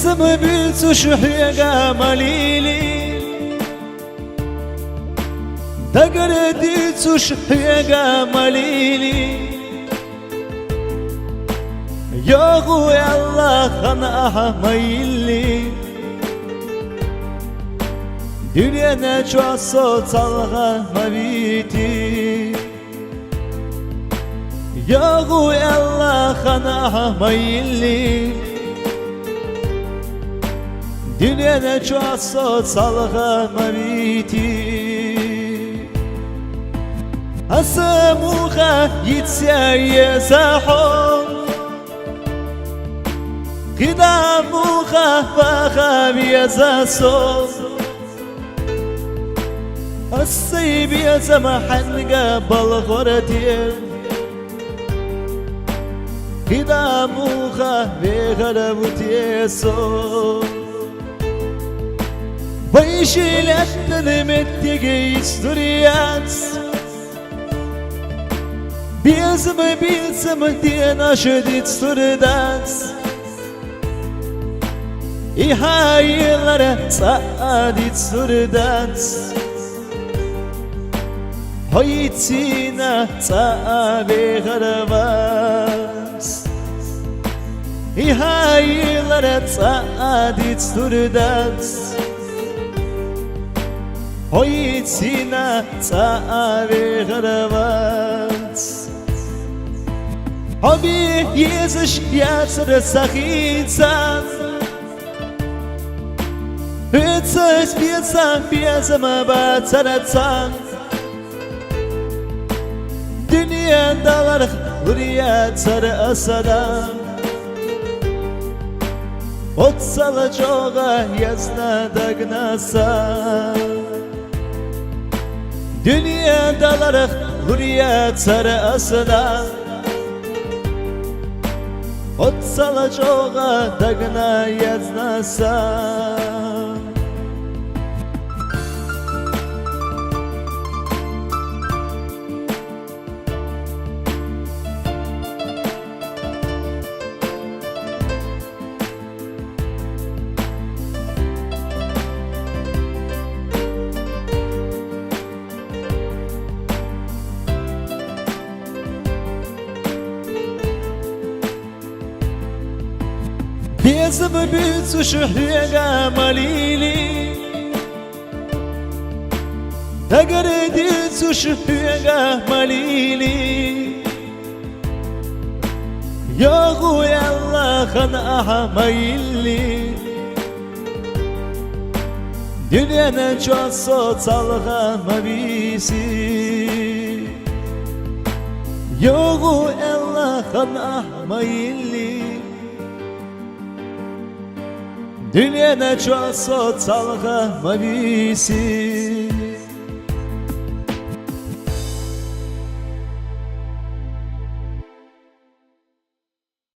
بيزم بيتو شحيقا مليلي دقر ديتو شحيقا مليلي يا غوي الله خنا ميلي دنيا نجوا صوت الله مبيتي يا غوي الله خنا ميلي دنيا نجوا صوت الله مبيتي أسموخا يتسيا سحو قداموخا فخابي زاسو السيب يا زمحن قبل غردي قداموخا بغربتي سو ويشيل التلمتي يستريات بيزم دينا شديد سردات İhaylara saadet surdat Hoytina taabe garavas İhaylara saadet surdat Hoytina taabe garavas Hobi yezish yasr sakhitsan It's pieza ma bataratan Dünya dalar hurriyet sarı asadan Ot salacoğa yazna dagnasa Dünya dalar hurriyet sarı asadan Ot salacoğa dagna yaznasa بيزم بيتو شحيقا مليلي دقر ديتو شحيقا مليلي يا غوي الله خنا ميلي دنيا نجوا صوت الله مبيسي يا غوي الله خنا ميلي Dünya ne çok salga mavisi